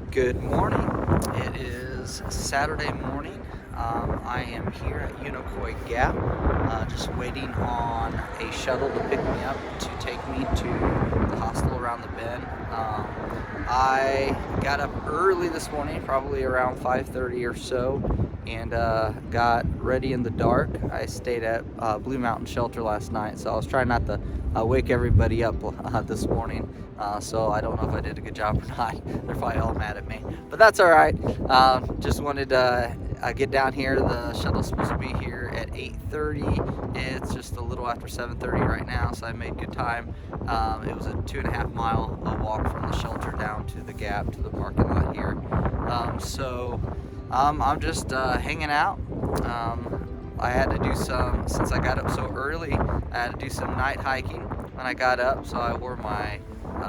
Good morning. It is Saturday morning. I am here at Unicoi Gap, just waiting on a shuttle to pick me up to take me to the hostel around the bend. I got up early this morning, probably around 5:30 or so, and got ready in the dark. I stayed at Blue Mountain Shelter last night, so I was trying not to wake everybody up this morning. So I don't know if I did a good job or not. They're probably all mad at me, but that's all right. Just wanted to get down here. The shuttle's supposed to be here at 8:30. It's just a little after 7:30 right now, so I made good time. It was a 2.5 mile walk from the shelter down to the Gap to the parking lot here. I'm just hanging out. I had to do some, since I got up so early, I had to do some night hiking when I got up, so I wore my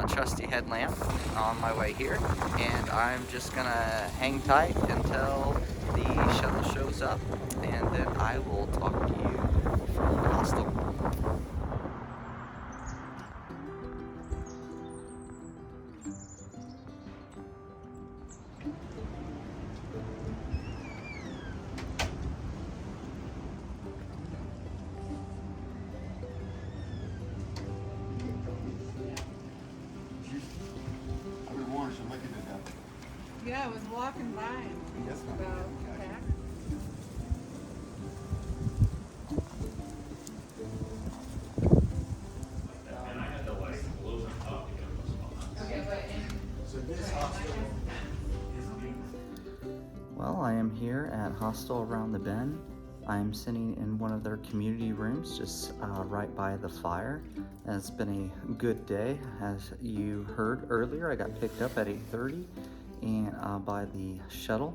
trusty headlamp on my way here, and I'm just gonna hang tight until the shuttle shows up, and then I will talk to you from the hostel. Yeah, I was walking by and Yes, ma'am. about back. Well, I am here at Hostel Around the Bend. I'm sitting in one of their community rooms just right by the fire. And it's been a good day. As you heard earlier, I got picked up at 8:30 and by the shuttle,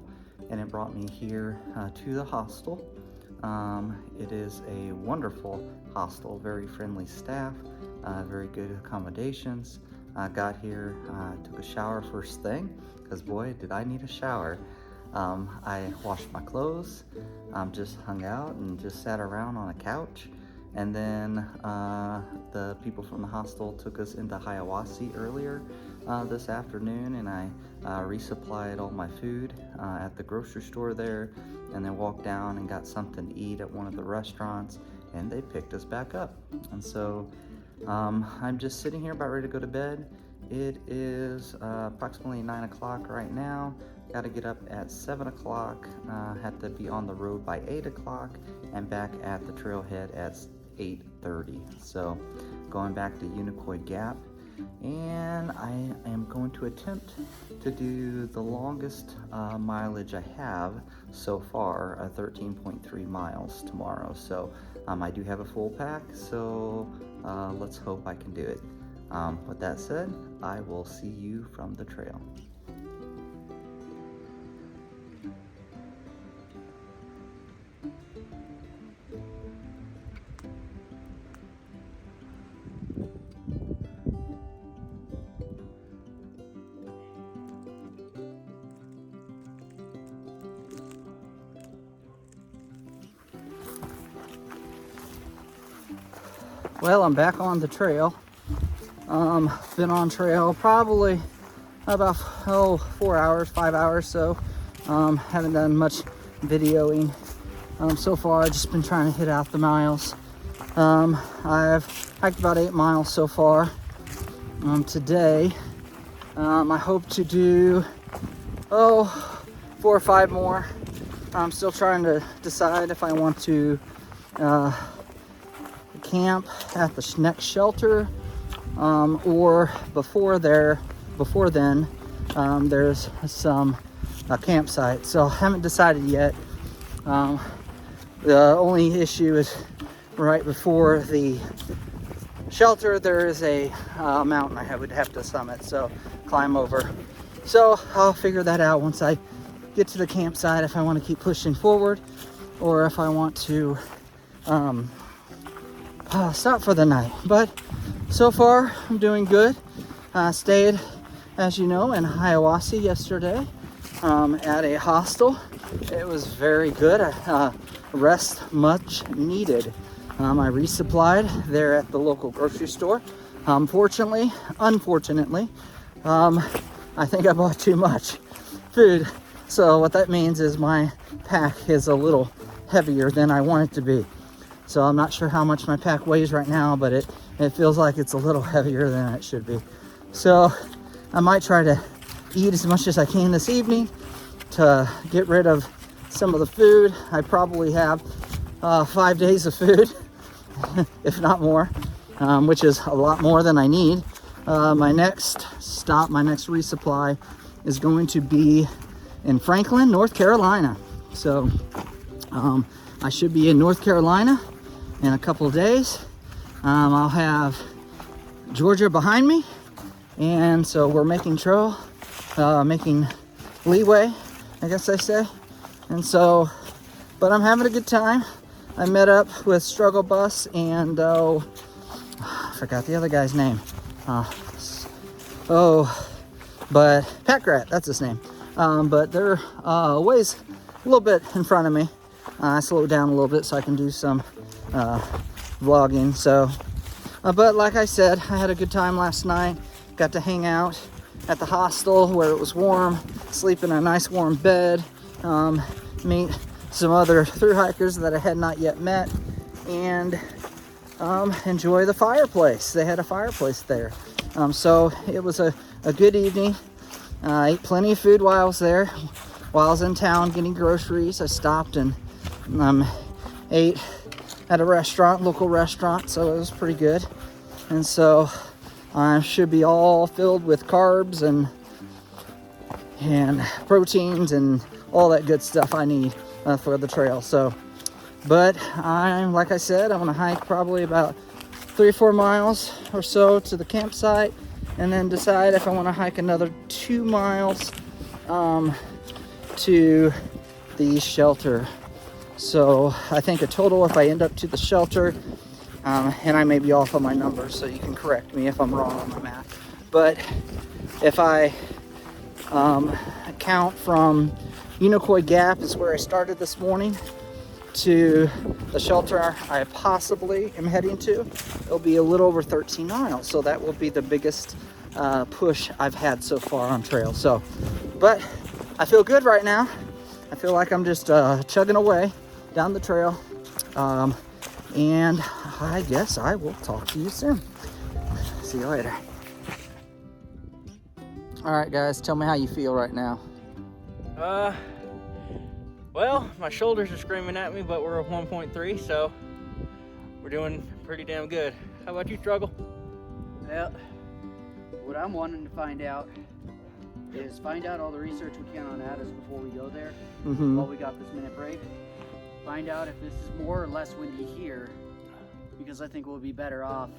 and it brought me here to the hostel. It is a wonderful hostel, very friendly staff, very good accommodations. I got here, took a shower first thing, because boy, did I need a shower. I washed my clothes, just hung out and just sat around on a couch. And then the people from the hostel took us into Hiawassee earlier this afternoon, and I resupplied all my food at the grocery store there, and then walked down and got something to eat at one of the restaurants, and they picked us back up. And so I'm just sitting here about ready to go to bed. It is approximately 9 o'clock right now. Got to get up at 7 o'clock, had to be on the road by 8 o'clock, and back at the trailhead at 8:30. So going back to Unicoi Gap, and I am going to attempt to do the longest mileage I have so far, 13.3 miles tomorrow. So I do have a full pack, so let's hope I can do it. With that said, I will see you from the trail. Well, I'm back on the trail. Been on trail probably about 4 hours, 5 hours. So haven't done much videoing so far. I've just been trying to hit out the miles. I've hiked about 8 miles so far today. I hope to do 4 or 5 more. I'm still trying to decide if I want to camp at the next shelter, or before then there's some campsite. So I haven't decided yet. The only issue is right before the shelter there is a mountain I would have to summit, so climb over. So I'll figure that out once I get to the campsite, if I want to keep pushing forward or if I want to stop for the night. But so far I'm doing good. Stayed, as you know, in Hiawassee yesterday at a hostel. It was very good. Rest much needed. I resupplied there at the local grocery store. Unfortunately, I think I bought too much food. So what that means is my pack is a little heavier than I want it to be. So I'm not sure how much my pack weighs right now, but it feels like it's a little heavier than it should be. So I might try to eat as much as I can this evening to get rid of some of the food. I probably have 5 days of food, if not more, which is a lot more than I need. My next stop, my next resupply is going to be in Franklin, North Carolina. So I should be in North Carolina in a couple of days. I'll have Georgia behind me, and so we're making trail, making leeway, I guess I say. And so, but I'm having a good time. I met up with Struggle Bus and I forgot the other guy's name. But Pack Rat, that's his name. But they're ways a little bit in front of me. I slowed down a little bit so I can do some vlogging. So, but like I said, I had a good time last night. Got to hang out at the hostel where it was warm, sleep in a nice warm bed, meet some other thru-hikers that I had not yet met, and enjoy the fireplace. They had a fireplace there. So it was a good evening. I ate plenty of food while I was there. While I was in town getting groceries, I stopped and ate at a restaurant, local restaurant, so it was pretty good. And so I should be all filled with carbs and proteins and all that good stuff I need for the trail. So, but like I said, I'm gonna hike probably about 3 or 4 miles or so to the campsite, and then decide if I want to hike another 2 miles to the shelter. So I think a total, if I end up to the shelter, and I may be off on my numbers, so you can correct me if I'm wrong on my math, but if I count from Unicoi Gap is where I started this morning to the shelter I possibly am heading to, it'll be a little over 13 miles. So that will be the biggest push I've had so far on trail. So, but I feel good right now. I feel like I'm just chugging away down the trail. And I guess I will talk to you soon. See you later. All right, guys, tell me how you feel right now. Well, my shoulders are screaming at me, but we're at 1.3, so we're doing pretty damn good. How about you, Struggle? Well, what I'm wanting to find out is find out all the research we can on Addis before we go there, while we got this minute break. Find out if this is more or less windy here, because I think we'll be better off.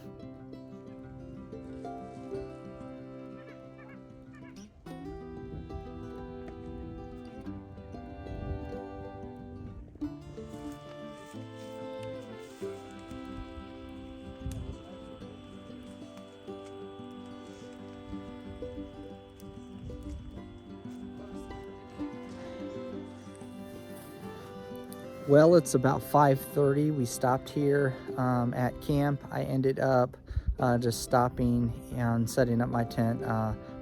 Well, it's about 5:30. We stopped here at camp. I ended up just stopping and setting up my tent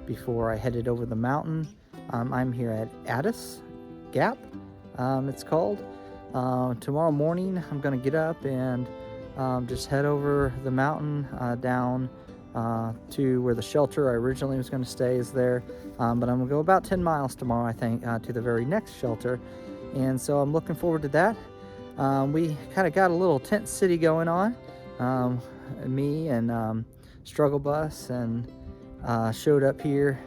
before I headed over the mountain. I'm here at Addis Gap, it's called. Tomorrow morning, I'm gonna get up and just head over the mountain down to where the shelter I originally was gonna stay is there. But I'm gonna go about 10 miles tomorrow, I think, to the very next shelter. And so I'm looking forward to that. We kind of got a little tent city going on. Me and Struggle Bus and showed up here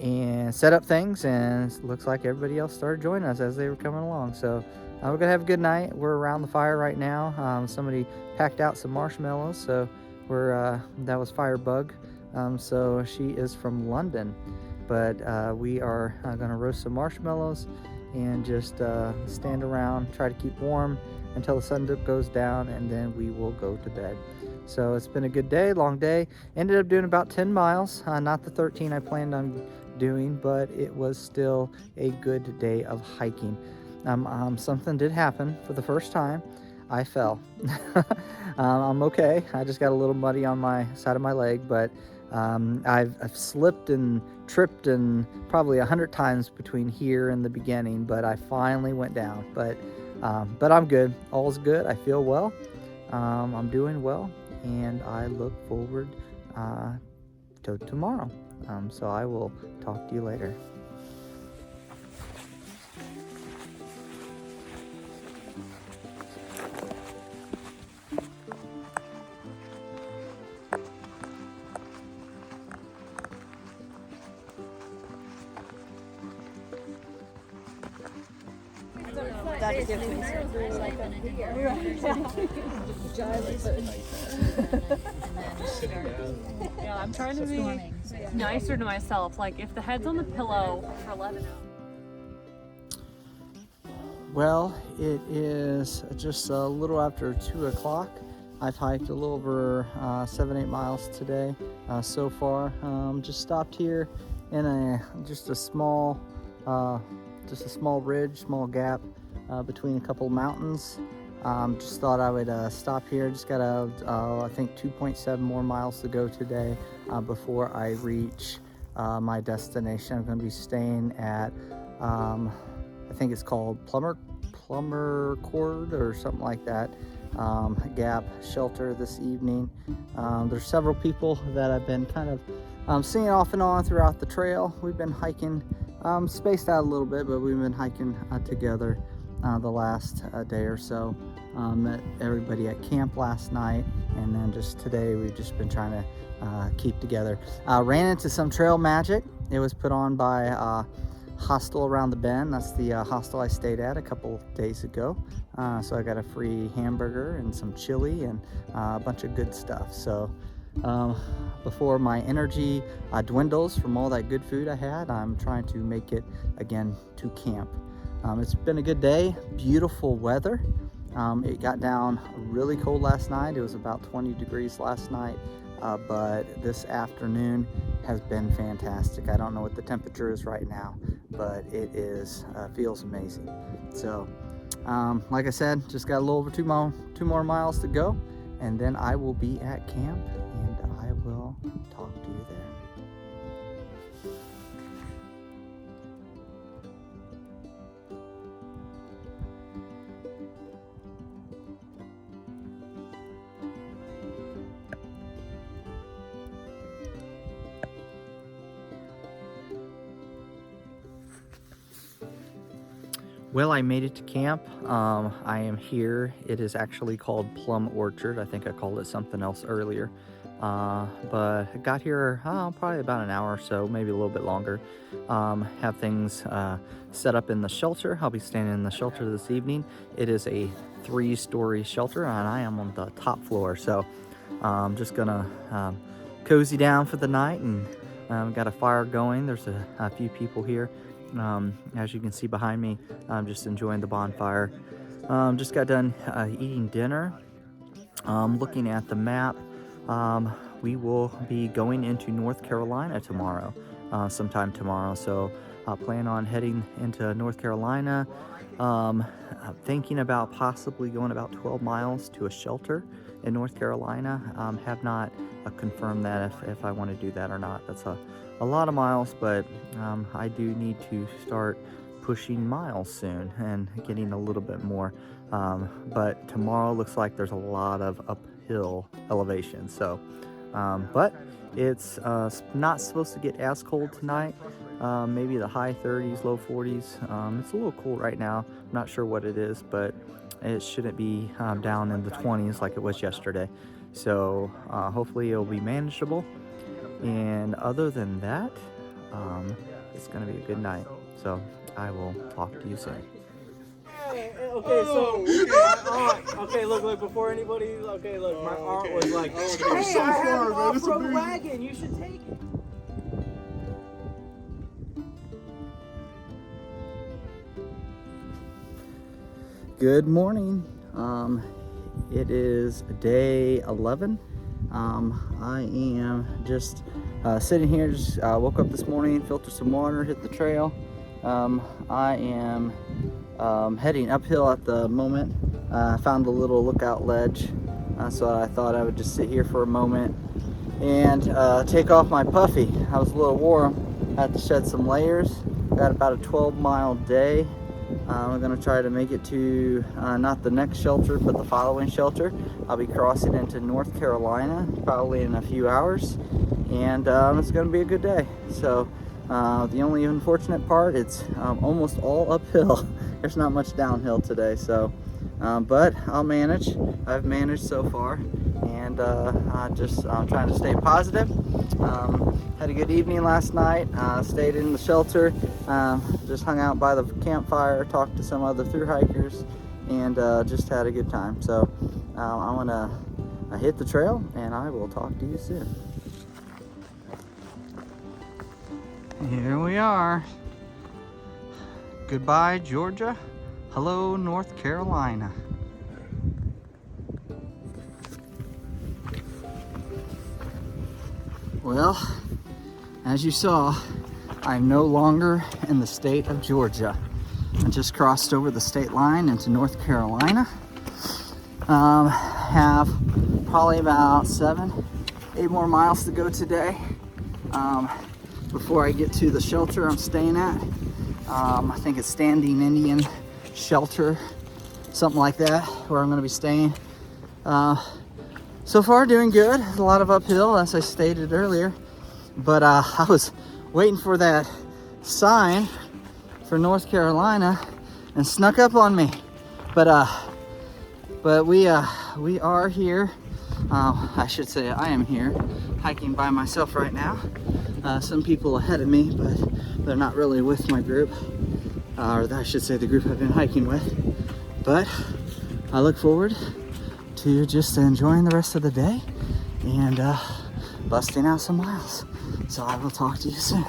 and set up things, and it looks like everybody else started joining us as they were coming along. So we're gonna have a good night. We're around the fire right now. Somebody packed out some marshmallows, so that was Firebug. So she is from London, but we are gonna roast some marshmallows and just stand around, try to keep warm until the sun goes down, and then we will go to bed. So it's been a good day, long day. Ended up doing about 10 miles, not the 13 I planned on doing, but it was still a good day of hiking. Something did happen for the first time. I fell. I'm okay. I just got a little muddy on my side of my leg, but I've slipped and tripped and probably 100 times between here and the beginning, but I finally went down. But I'm good. All's good. I feel well. I'm doing well, and I look forward to tomorrow. So I will talk to you later. Yeah, I'm trying to be nicer to myself. Like, if the head's on the pillow for 11 hours. Well, it is just a little after 2 o'clock. I've hiked a little over 7-8 miles today so far. Just stopped here in just a small ridge, small gap between a couple mountains. Just thought I would stop here. Just got I think 2.7 more miles to go today before I reach my destination. I'm going to be staying at I think it's called Plummer Court or something like that. Gap shelter this evening. There's several people that I've been kind of seeing off and on throughout the trail. We've been hiking, spaced out a little bit, but we've been hiking together the last day or so. Met everybody at camp last night, and then just today we've just been trying to keep together. Ran into some trail magic. It was put on by Hostel around the bend. That's the hostel I stayed at a couple days ago. So I got a free hamburger and some chili and a bunch of good stuff. So before my energy dwindles from all that good food I had, I'm trying to make it again to camp. It's been a good day, beautiful weather. It got down really cold last night. It was about 20 degrees last night, but this afternoon has been fantastic. I don't know what the temperature is right now, but it is feels amazing. So like I said, just got a little over two more miles to go, and then I will be at camp, and I will talk to you there. Well, I made it to camp. I am here. It is actually called Plum Orchard. I think I called it something else earlier. But I got here probably about an hour or so, maybe a little bit longer. Have things set up in the shelter. I'll be staying in the shelter this evening. It is a 3-story shelter, and I am on the top floor. So I'm just gonna cozy down for the night, and got a fire going. There's a few people here. As you can see behind me, I'm just enjoying the bonfire. Just got done eating dinner. Looking at the map, we will be going into North Carolina tomorrow, sometime tomorrow. So I plan on heading into North Carolina. Thinking about possibly going about 12 miles to a shelter in North Carolina. Have not confirmed that if I want to do that or not. That's a lot of miles, but I do need to start pushing miles soon and getting a little bit more. But tomorrow looks like there's a lot of uphill elevation. So, but it's not supposed to get as cold tonight. Maybe the high 30s, low 40s. It's a little cool right now. I'm not sure what it is, but it shouldn't be down in the 20s like it was yesterday. So hopefully it'll be manageable. And other than that, it's going to be a good night. So I will talk to you soon. Okay, so okay, look, before anybody, look, my aunt was like, hey, I have an off-road wagon, you should take it. Good morning. It is day 11 I am just sitting here, just woke up this morning, filtered some water, hit the trail. I am heading uphill at the moment. Found a little lookout ledge, so I thought I would just sit here for a moment and take off my puffy. I was a little warm, had to shed some layers. Got about a 12-mile day. I'm gonna try to make it to not the next shelter, but the following shelter. I'll be crossing into North Carolina probably in a few hours, and it's gonna be a good day. So the only unfortunate part, it's almost all uphill. There's not much downhill today, so but I'll manage. I've managed so far, and I'm trying to stay positive. Had a good evening last night. Stayed in the shelter, just hung out by the campfire, talked to some other thru-hikers, and just had a good time. So I'm gonna hit the trail, and I will talk to you soon. Here we are. Goodbye, Georgia. Hello, North Carolina. Well, as you saw, I'm no longer in the state of Georgia. I just crossed over the state line into North Carolina. Have probably about 7-8 more miles to go today before I get to the shelter I'm staying at. I think it's Standing Indian Shelter, something like that, where I'm going to be staying. So far doing good. A lot of uphill, as I stated earlier, but I was waiting for that sign for North Carolina and snuck up on me. But we are here. I should say I am here hiking by myself right now. Some people ahead of me, but they're not really with my group, or I should say the group I've been hiking with. But I look forward to just enjoying the rest of the day and busting out some miles. So I will talk to you soon.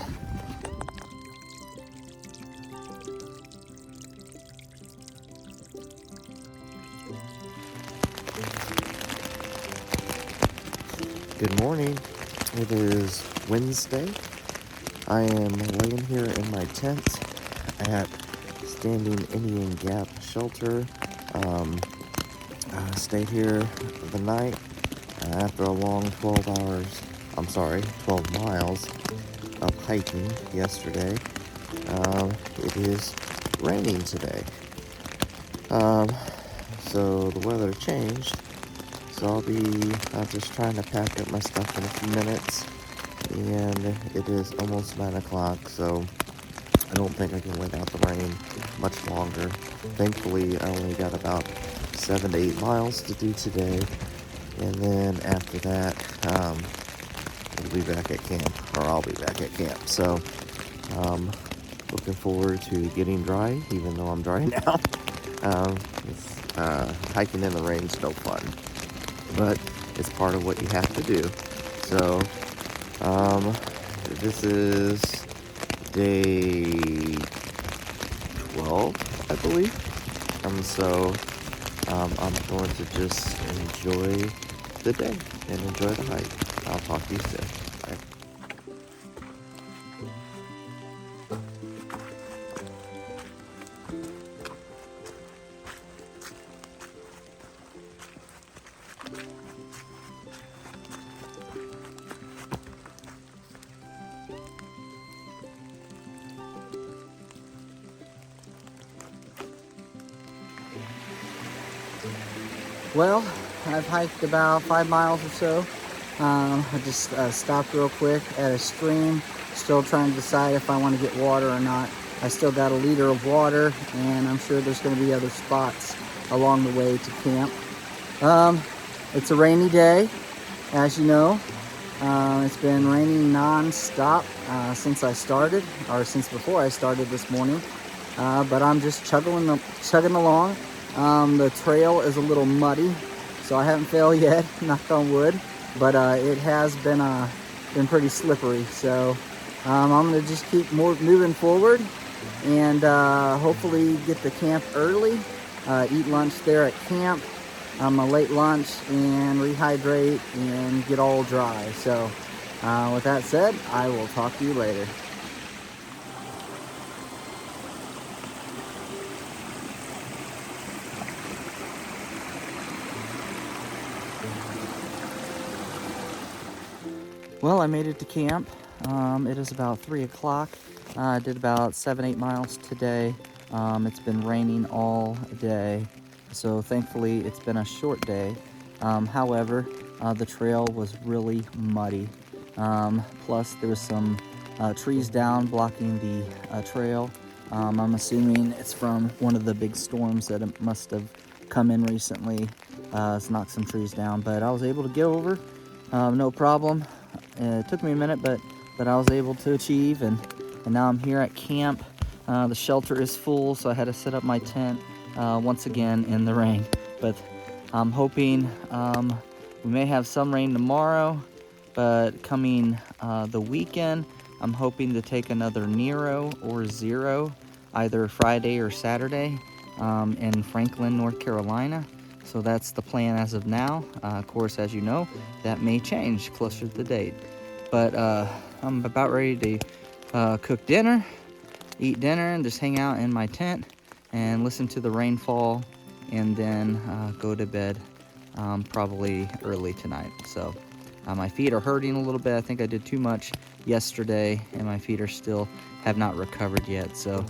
Good morning. It is Wednesday. I am laying here in my tent at Standing Indian Gap Shelter. I stayed here the night after a long 12 miles of hiking yesterday. It is raining today. So the weather changed. So I'll be just trying to pack up my stuff in a few minutes, and it is almost 9 o'clock, so I don't think I can wait out the rain much longer. Thankfully, I only got about 7 to 8 miles to do today, and then after that, we'll be back at camp, or I'll be back at camp. So, looking forward to getting dry, even though I'm dry now. Hiking in the rain is no fun, but it's part of what you have to do. So, this is day 12, I believe. So, I'm going to just enjoy the day and enjoy the hike. I'll talk to you soon. Bye. Well, I've hiked about 5 miles or so. I just stopped real quick at a stream, still trying to decide if I want to get water or not. I still got a liter of water, and I'm sure there's going to be other spots along the way to camp. It's a rainy day, as you know. It's been raining non-stop since I started, or since before I started this morning. But I'm just chugging along. The trail is a little muddy, so I haven't failed yet, knock on wood, but it has been pretty slippery. So I'm gonna just keep moving forward, and hopefully get to camp early, eat lunch there at camp, a late lunch and rehydrate and get all dry. So with that said, I will talk to you later. Well, I made it to camp. It is about 3 o'clock. I did about 7-8 miles today. It's been raining all day, so thankfully it's been a short day. However, the trail was really muddy. Plus there was some trees down blocking the trail. I'm assuming it's from one of the big storms that it must have come in recently. It's knocked some trees down, but I was able to get over, no problem. It took me a minute, but I was able to achieve, and now I'm here at camp. The shelter is full, so I had to set up my tent once again in the rain. But I'm hoping we may have some rain tomorrow, but coming the weekend, I'm hoping to take another Nero or Zero, either Friday or Saturday in Franklin, North Carolina. So that's the plan as of now. Of course, as you know, that may change closer to the date. But I'm about ready to cook dinner, eat dinner, and just hang out in my tent and listen to the rainfall, and then go to bed probably early tonight. So my feet are hurting a little bit. I think I did too much yesterday, and my feet are still have not recovered yet. So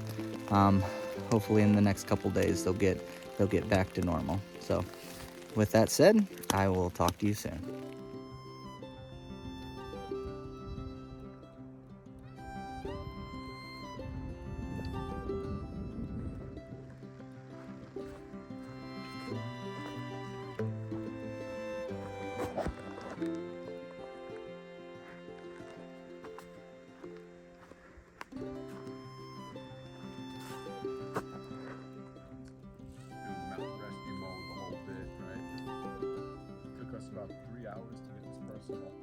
hopefully in the next couple days they'll get back to normal. So with that said, I will talk to you soon. About 3 hours to get this person off.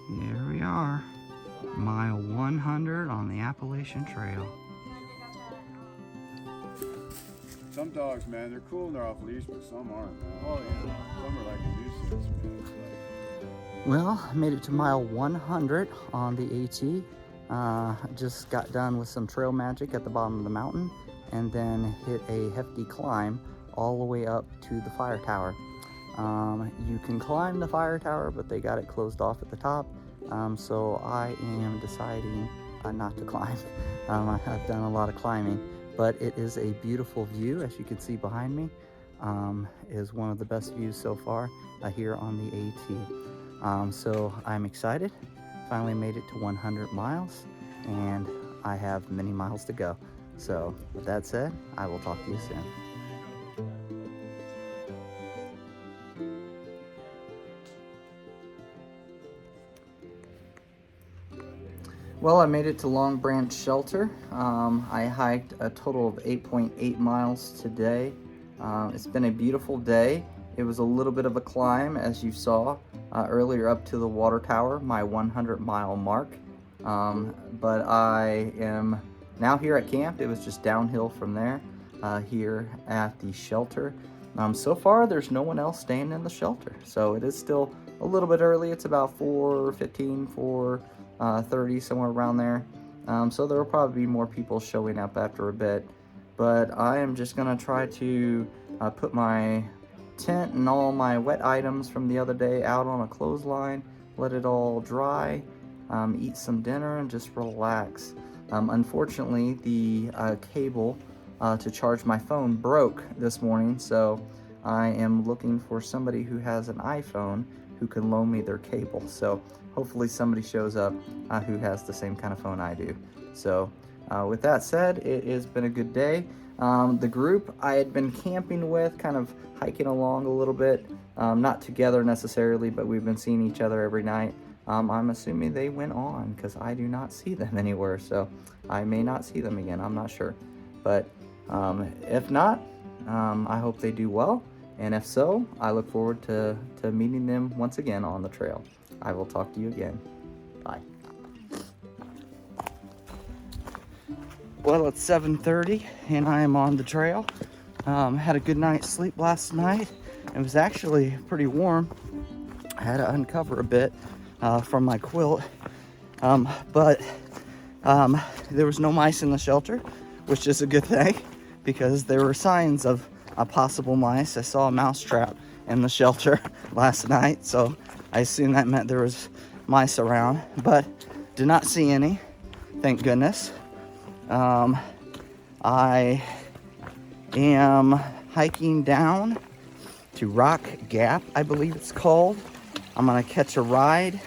Here we are, mile 100 on the Appalachian Trail. Some dogs, man, they're cool when they're off leash, but some aren't, man. Oh yeah. Some are like a nuisance, man. It's like... Well, I made it to mile 100 on the AT. Just got done with some trail magic at the bottom of the mountain, and then hit a hefty climb all the way up to the fire tower. You can climb the fire tower, but they got it closed off at the top, so I am deciding not to climb. I've done a lot of climbing, but it is a beautiful view, as you can see behind me. Is one of the best views so far here on the AT. So I'm excited. Finally made it to 100 miles, and I have many miles to go. So with that said, I will talk to you soon. Well, I made it to Long Branch Shelter. I hiked a total of 8.8 miles today. It's been a beautiful day. It was a little bit of a climb, as you saw earlier, up to the water tower, my 100-mile mark. But I am now here at camp. It was just downhill from there, here at the shelter. So far, there's no one else staying in the shelter, so it is still a little bit early. It's about 4:15, 4:30, somewhere around there. So there will probably be more people showing up after a bit. But I am just gonna try to put my tent and all my wet items from the other day out on a clothesline, let it all dry, eat some dinner, and just relax. Unfortunately, the cable to charge my phone broke this morning, so I am looking for somebody who has an iPhone who can loan me their cable. So hopefully somebody shows up who has the same kind of phone I do. So with that said, it has been a good day. The group I had been camping with, kind of hiking along a little bit, not together necessarily, but we've been seeing each other every night. I'm assuming they went on, because I do not see them anywhere, so I may not see them again, I'm not sure. But if not, I hope they do well, and if so, I look forward to meeting them once again on the trail. I will talk to you again. Bye. Well, it's 7:30 and I am on the trail. Had a good night's sleep last night. It was actually pretty warm. I had to uncover a bit from my quilt, but there was no mice in the shelter, which is a good thing because there were signs of possible mice. I saw a mouse trap in the shelter last night, so I assumed that meant there was mice around, but did not see any, thank goodness. I am hiking down to Rock Gap, I believe it's called. I'm gonna catch a ride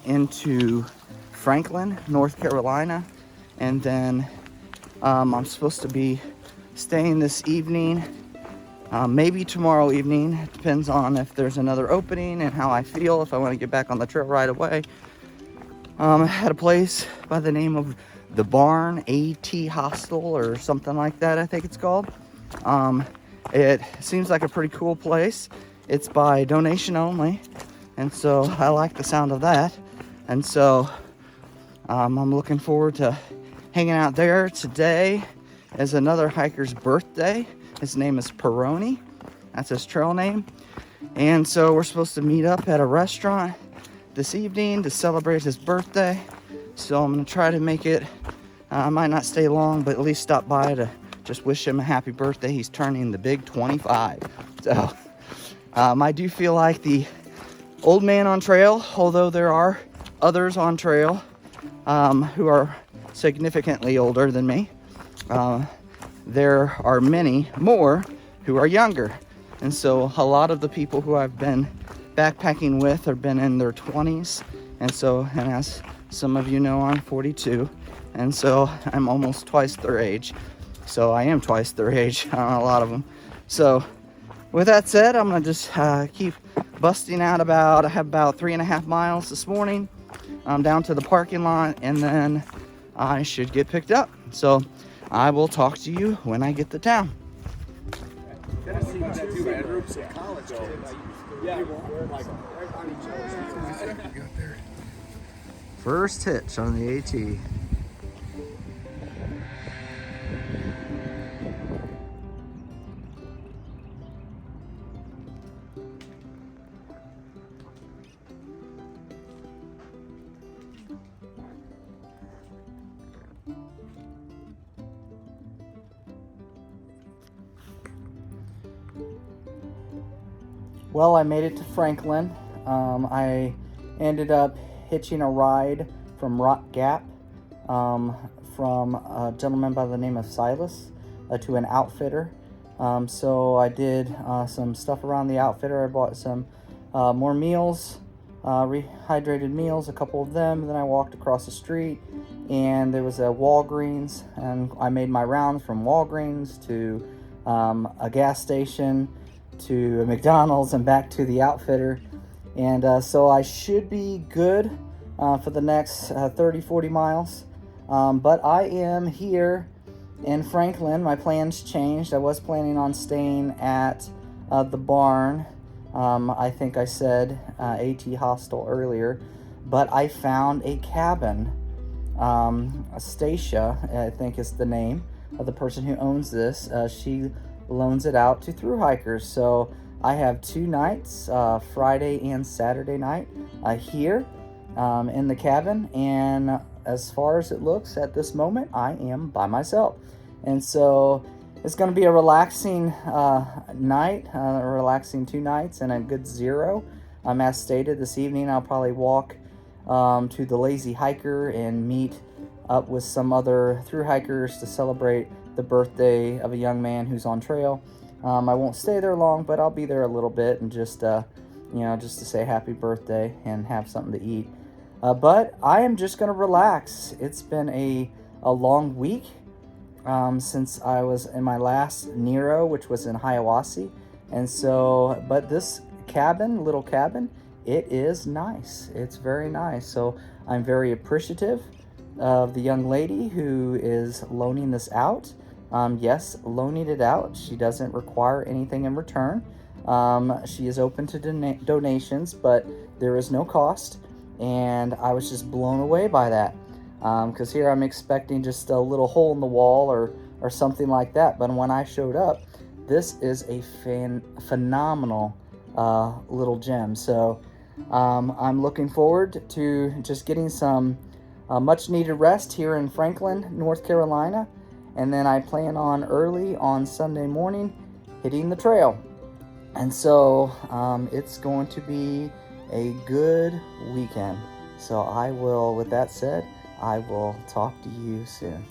into Franklin, North Carolina, and then I'm supposed to be staying this evening, maybe tomorrow evening. It depends on if there's another opening and how I feel, if I want to get back on the trail right away. At a place by the name of the Barn, AT Hostel or something like that, I think it's called. It seems like a pretty cool place. It's by donation only, and so I like the sound of that. And so I'm looking forward to hanging out there. Today is another hiker's birthday. His name is Peroni. That's his trail name. And so we're supposed to meet up at a restaurant this evening to celebrate his birthday. So I'm gonna try to make it, I might not stay long, but at least stop by to just wish him a happy birthday. He's turning the big 25. So I do feel like the old man on trail, although there are others on trail who are significantly older than me. There are many more who are younger. And so a lot of the people who I've been backpacking with have been in their 20s. And as some of you know, I'm 42. And so I'm almost twice their age. So I am twice their age on a lot of them. So with that said, I'm gonna just keep busting out I have about 3.5 miles this morning down to the parking lot, and then I should get picked up. So I will talk to you when I get to town. First hitch on the AT. Well, I made it to Franklin. I ended up hitching a ride from Rock Gap from a gentleman by the name of Silas to an outfitter. So I did some stuff around the outfitter. I bought some more meals, rehydrated meals, a couple of them. And then I walked across the street and there was a Walgreens, and I made my rounds from Walgreens to a gas station to a McDonald's and back to the outfitter. And so I should be good for the next 30-40 miles. But I am here in Franklin. My plans changed. I was planning on staying at the Barn. I think I said AT Hostel earlier, but I found a cabin. Stacia, I think is the name of the person who owns this. She loans it out to thru-hikers. So I have 2 nights, Friday and Saturday night here in the cabin. And as far as it looks at this moment, I am by myself. And so it's going to be a relaxing night, a relaxing 2 nights and a good 0. As stated, this evening I'll probably walk to the Lazy Hiker and meet up with some other thru-hikers to celebrate the birthday of a young man who's on trail. I won't stay there long, but I'll be there a little bit and just to say happy birthday and have something to eat. But I am just going to relax. It's been a long week since I was in my last Nero, which was in Hiawassee. And so, but this little cabin, it is nice. It's very nice. So I'm very appreciative of the young lady who is loaning this out. Yes, loaning it out. She doesn't require anything in return. She is open to donations, but there is no cost. and I was just blown away by that. Because here I'm expecting just a little hole in the wall or something like that, but when I showed up, this is a phenomenal little gem. So I'm looking forward to just getting some much needed rest here in Franklin, North Carolina, and then I plan on early on Sunday morning hitting the trail. And so it's going to be a good weekend. So I will, with that said, I will talk to you soon.